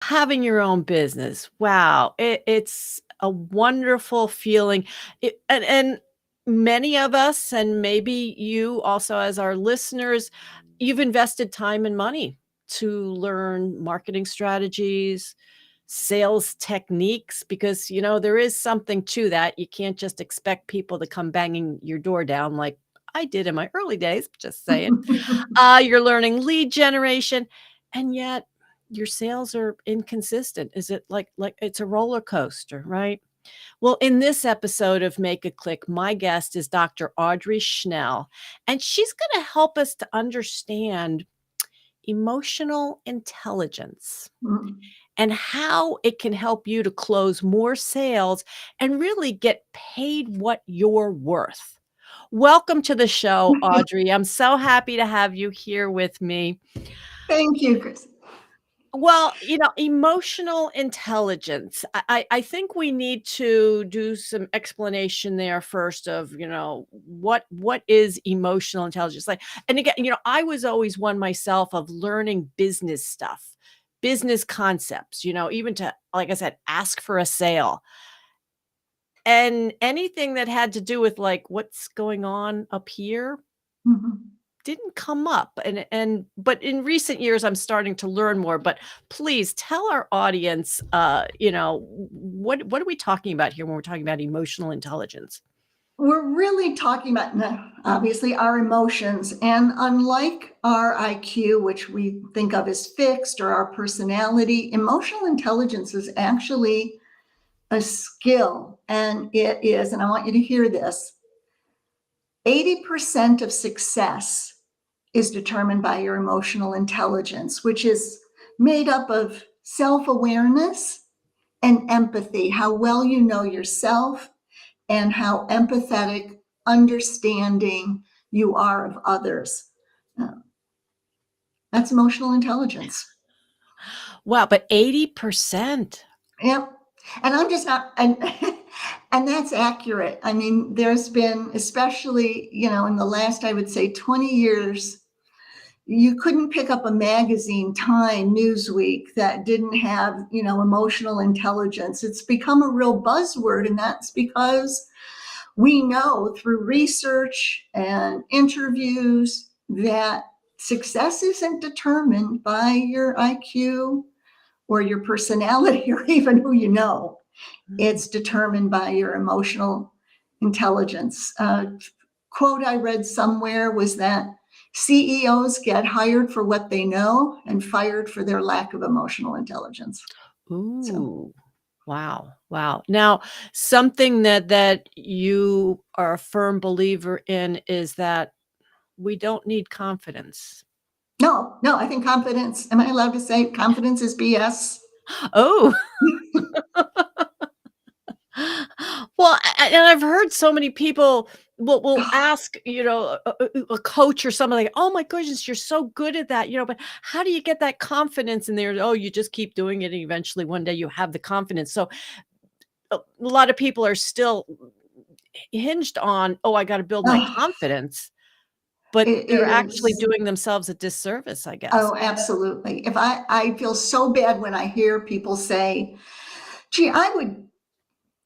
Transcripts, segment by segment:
having your own business. Wow, it's a wonderful feeling. And many of us, and maybe you also as our listeners, you've invested time and money to learn marketing strategies, sales techniques, because there is something to that. You can't just expect people to come banging your door down like I did in my early days, just saying. You're learning lead generation, and yet your sales are inconsistent. Is it like it's a roller coaster, right? Well, in this episode of Make It Click, my guest is Dr. Audrey Schnell, and she's going to help us to understand emotional intelligence Mm. and how it can help you to close more sales and really get paid what you're worth. Welcome to the show, Audrey. I'm so happy to have you here with me. Thank you, Chris. Well, emotional intelligence. I think we need to do some explanation there first of, what is emotional intelligence like? And again, I was always one myself of learning business stuff, business concepts, even to, like I said, ask for a sale. And anything that had to do with like what's going on up here Mhm. didn't come up, but in recent years, I'm starting to learn more, but please tell our audience, what are we talking about here when we're talking about emotional intelligence? We're really talking about, obviously, our emotions. And unlike our IQ, which we think of as fixed, or our personality, emotional intelligence is actually a skill. And it is, and I want you to hear this, 80% of success is determined by your emotional intelligence, which is made up of self-awareness and empathy, how well you know yourself and how empathetic, understanding you are of others. Uh, That's emotional intelligence. Wow, but 80%. Yep. And I'm just not, and and that's accurate. I mean, there's been, especially, in the last, I would say, 20 years, you couldn't pick up a magazine, Time, Newsweek, that didn't have, emotional intelligence. It's become a real buzzword, and that's because we know through research and interviews that success isn't determined by your IQ or your personality or even who you know. Mm. It's determined by your emotional intelligence. Quote I read somewhere was that CEOs get hired for what they know and fired for their lack of emotional intelligence. So Ooh. Wow, wow. Now, something that you are a firm believer in is that we don't need confidence. no, I think confidence, am I allowed to say confidence is BS? Oh. Well, and I've heard so many people will ask, a coach or something like, "Oh my goodness, you're so good at that," but how do you get that confidence in there? Oh, you just keep doing it, and eventually one day you have the confidence. So a lot of people are still hinged on, "Oh, I gotta build my Oh, confidence," but it they're actually is. doing themselves a disservice, I guess. Oh, absolutely. If I feel so bad when I hear people say, gee, I would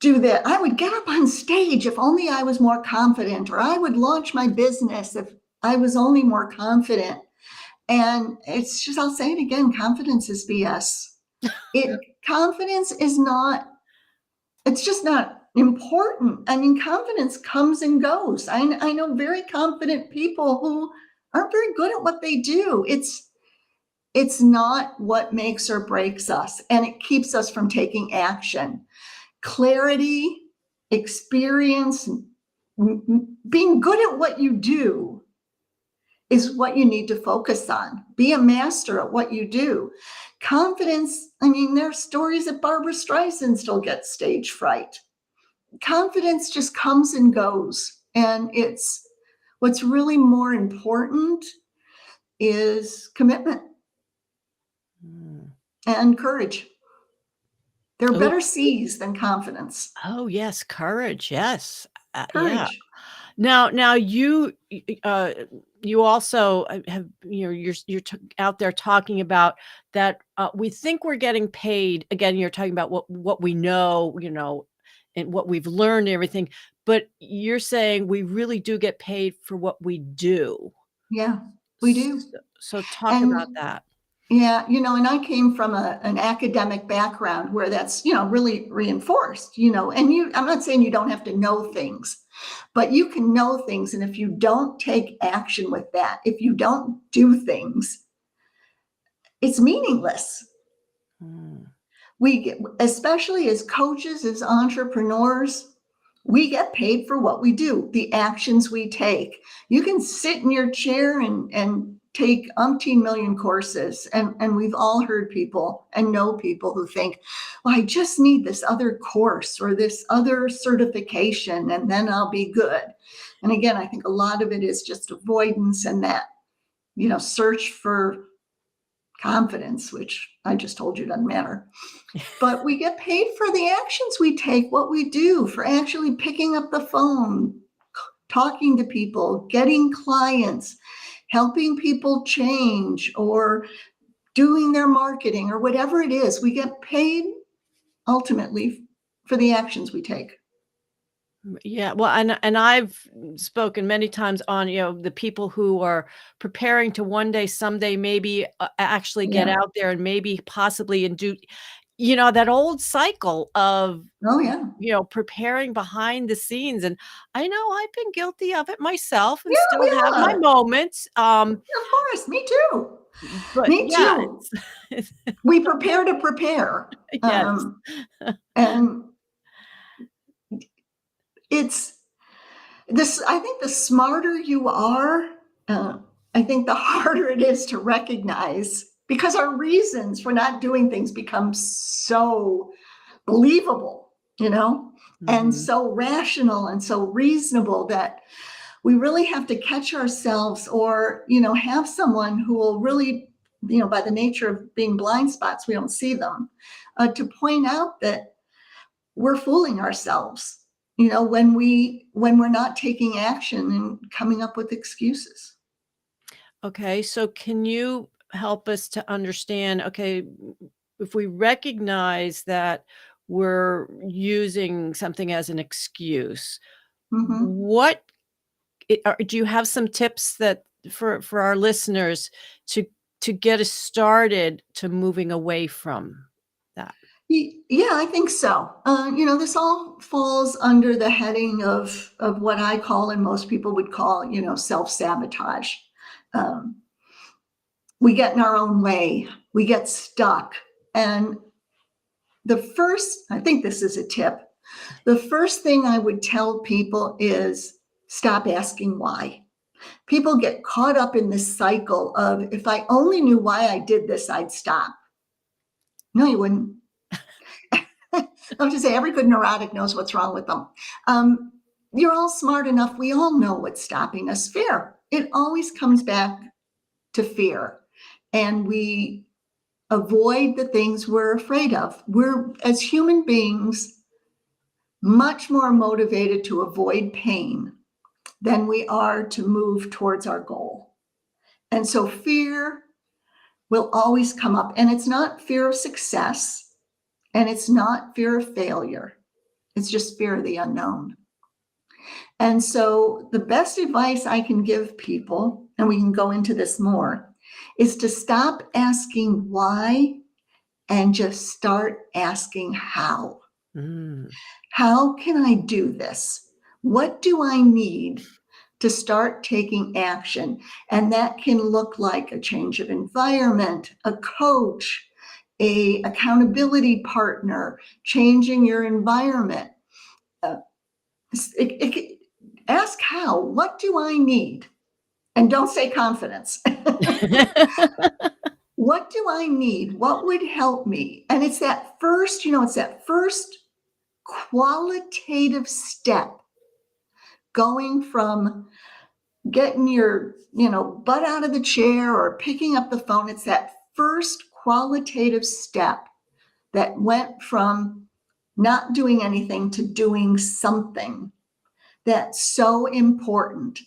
do that. I would get up on stage if only I was more confident, or I would launch my business if I was only more confident. And it's just, I'll say it again, confidence is BS. Confidence is not, it's just not important. I mean, confidence comes and goes. I know very confident people who aren't very good at what they do. It's not what makes or breaks us, and it keeps us from taking action. Clarity, experience, being good at what you do is what you need to focus on. Be a master at what you do. Confidence, I mean, there are stories that Barbara Streisand still gets stage fright. Confidence just comes and goes. And it's what's really more important is commitment Mm. and courage. There are Oh, better C's than confidence. oh, yes, courage, yes. Yeah. Courage. Now you also have, you're out there talking about that, we think we're getting paid. Again, you're talking about what we know, and what we've learned and everything, but you're saying we really do get paid for what we do. Yeah, we do. So talk about And that. yeah, and I came from an academic background where that's, really reinforced, and I'm not saying you don't have to know things, but you can know things. And if you don't take action with that, if you don't do things, it's meaningless. Mm. Especially as coaches, as entrepreneurs, we get paid for what we do, the actions we take. You can sit in your chair and take umpteen million courses. And we've all heard people and know people who think, well, I just need this other course or this other certification, and then I'll be good. And again, I think a lot of it is just avoidance and that, search for confidence, which I just told you doesn't matter. But we get paid for the actions we take, what we do, for actually picking up the phone, talking to people, getting clients, helping people change, or doing their marketing, or whatever it is. We get paid ultimately for the actions we take. Yeah, well, and I've spoken many times on, the people who are preparing to one day, someday, maybe, actually get Yeah. out there and maybe possibly and do, that old cycle of, Oh, yeah. preparing behind the scenes, and I know I've been guilty of it myself and Yeah, still we have my are. moments, Of course. Me too. but Me yeah, too. We prepare to prepare. yes. And it's this, I think the smarter you are, uh, I think the harder it is to recognize, because our reasons for not doing things become so believable, and Mhm. so rational and so reasonable that we really have to catch ourselves, or, have someone who will really, by the nature of being blind spots, we don't see them, to point out that we're fooling ourselves, when we're not taking action and coming up with excuses. Okay, so can you help us to understand, okay, if we recognize that we're using something as an excuse, Hmm. what do you have some tips that for our listeners to get us started to moving away from that? Yeah, I think so. This all falls under the heading of what I call, and most people would call, self-sabotage. Um, we get in our own way, we get stuck. And I think this is a tip. The first thing I would tell people is stop asking why. People get caught up in this cycle of, if I only knew why I did this, I'd stop. No, you wouldn't. I have to say, every good neurotic knows what's wrong with them. Um, you're all smart enough. We all know what's stopping us. Fear. It always comes back to fear. And we avoid the things we're afraid of. We're, as human beings, much more motivated to avoid pain than we are to move towards our goal. And so fear will always come up. And it's not fear of success, and it's not fear of failure. It's just fear of the unknown. And so the best advice I can give people, and we can go into this more, is to stop asking why and just start asking how. Mm. How can I do this? What do I need to start taking action? And that can look like a change of environment, a coach, a accountability partner, changing your environment. Uh, ask how. What do I need? And don't say confidence. What do I need? What would help me? And it's that first, it's that first qualitative step, going from getting your, butt out of the chair or picking up the phone. It's that first qualitative step that went from not doing anything to doing something That's so important.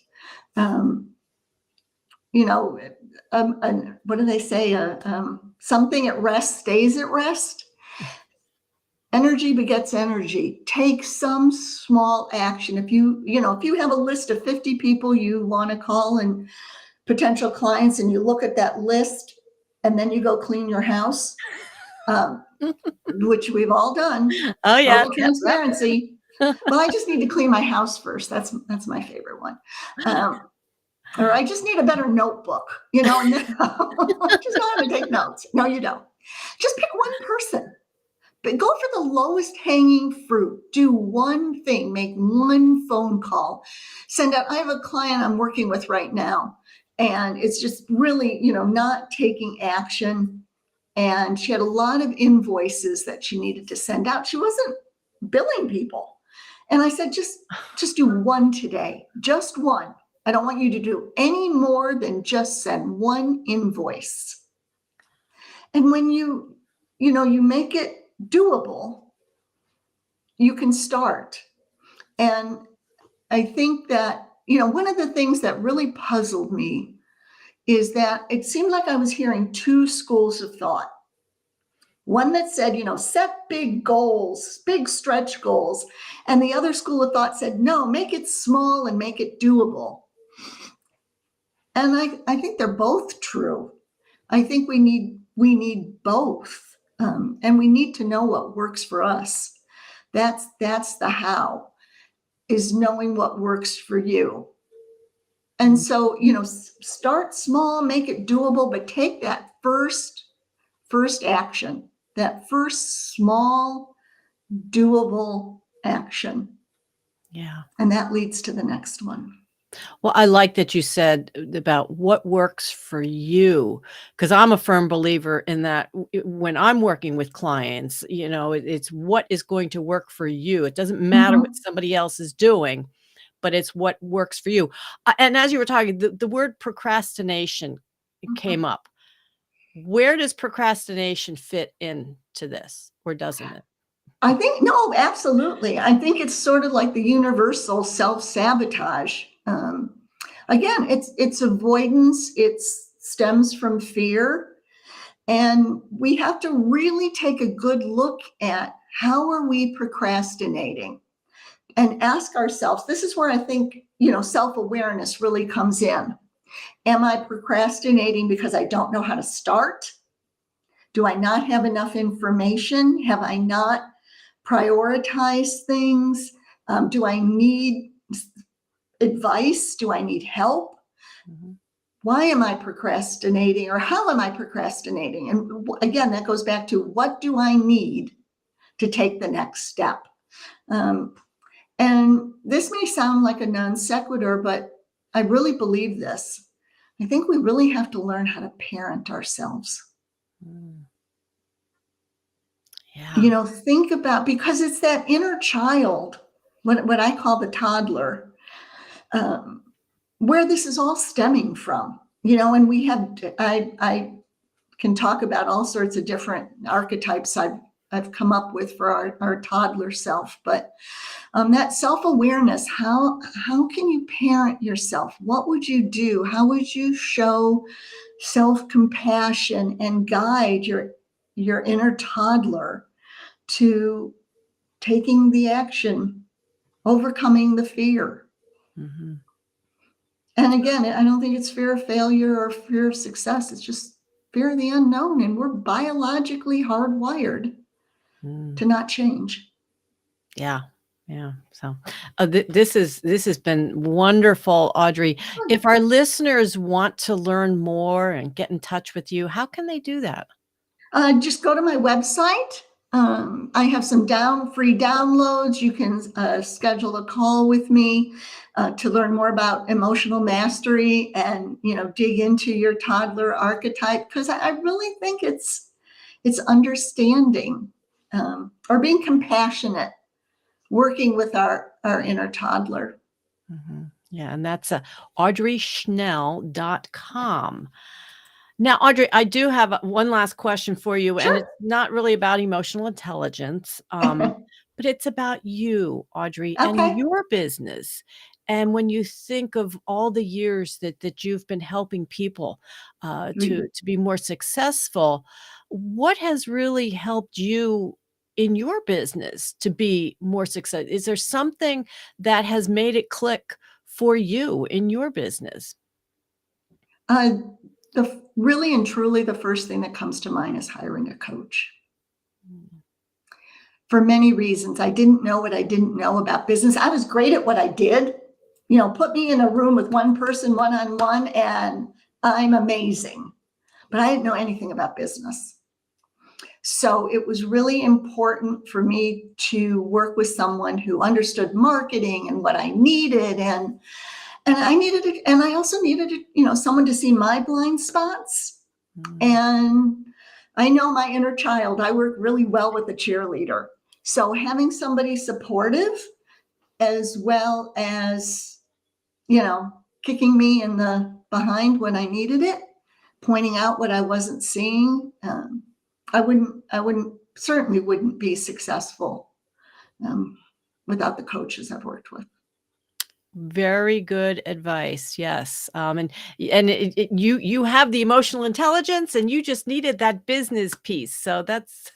Um, what do they say? Something at rest stays at rest. Energy begets energy. Take some small action. If you have a list of 50 people you want to call and potential clients, and you look at that list, and then you go clean your house, which we've all done. Oh yeah, Total transparency. Well, I just need to clean my house first. That's my favorite one. Or I just need a better notebook, and then just know how to take notes. No, you don't. Just pick one person. But go for the lowest hanging fruit. Do one thing, make one phone call, send out. I have a client I'm working with right now, and it's just really, not taking action. And she had a lot of invoices that she needed to send out. She wasn't billing people. And I said, just do one today, just one. I don't want you to do any more than just send one invoice. And when you make it doable, you can start. And I think that, one of the things that really puzzled me is that it seemed like I was hearing two schools of thought. One that said, set big goals, big stretch goals. And the other school of thought said, no, make it small and make it doable. And I think they're both true. I think we need both. And we need to know what works for us. That's the how, is knowing what works for you. And so, start small, make it doable, but take that first action, that first small, doable action. Yeah. And that leads to the next one. Well, I like that you said about what works for you, because I'm a firm believer in that when I'm working with clients, it's what is going to work for you. It doesn't matter what somebody else is doing, but it's what works for you. And as you were talking, the word procrastination came up. Where does procrastination fit into this, or doesn't it? I think, no, absolutely. I think it's sort of like the universal self-sabotage. Again, it's avoidance. It stems from fear. And we have to really take a good look at how are we procrastinating and ask ourselves, this is where I think, self-awareness really comes in. Am I procrastinating because I don't know how to start? Do I not have enough information? Have I not prioritized things? Do I need advice? Do I need help? Why am I procrastinating, or how am I procrastinating? And again, that goes back to, what do I need to take the next step? And this may sound like a non sequitur, but I really believe this. I think we really have to learn how to parent ourselves. Yeah. Think about, because it's that inner child, what I call the toddler, where this is all stemming from, and we have, I can talk about all sorts of different archetypes I've come up with for our toddler self, but that self-awareness, how can you parent yourself? What would you do? How would you show self-compassion and guide your inner toddler to taking the action, overcoming the fear? And again, I don't think it's fear of failure or fear of success. It's just fear of the unknown. And we're biologically hardwired to not change. Yeah. Yeah. So this has been wonderful, Audrey. If our listeners want to learn more and get in touch with you, how can they do that? Just go to my website. I have some free downloads. You can schedule a call with me to learn more about emotional mastery and, dig into your toddler archetype, because I really think it's understanding or being compassionate, working with our inner toddler. Yeah. And that's audreyschnell.com. Now, Audrey, I do have one last question for you, Sure. and it's not really about emotional intelligence, but it's about you, Audrey, and Okay. your business. And when you think of all the years that you've been helping people, to be more successful, what has really helped you in your business to be more success? Is there something that has made it click for you in your business? Uh, really and truly, the first thing that comes to mind is hiring a coach. Mm. For many reasons. I didn't know what I didn't know about business. I was great at what I did. Put me in a room with one person one on one, and I'm amazing. But I didn't know anything about business. So it was really important for me to work with someone who understood marketing and what I needed, and I also needed, someone to see my blind spots. Mm. And I know my inner child. I work really well with a cheerleader. So having somebody supportive as well as, kicking me in the behind when I needed it, pointing out what I wasn't seeing, certainly wouldn't be successful um, without the coaches I've worked with. Very good advice, yes, and you have the emotional intelligence, and you just needed that business piece, so that's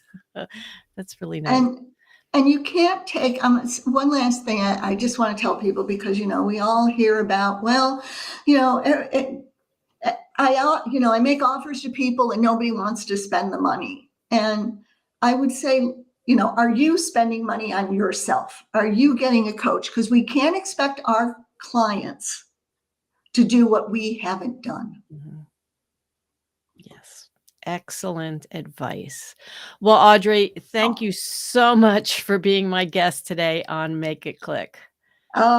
that's really nice. And and you can't take one last thing I just want to tell people, because we all hear about, well, you know it, I make offers to people and nobody wants to spend the money. And I would say, are you spending money on yourself? Are you getting a coach? Because we can't expect our clients to do what we haven't done. Mhm. Yes. Excellent advice. Well, Audrey, thank Oh, you so much for being my guest today on Make It Click. oh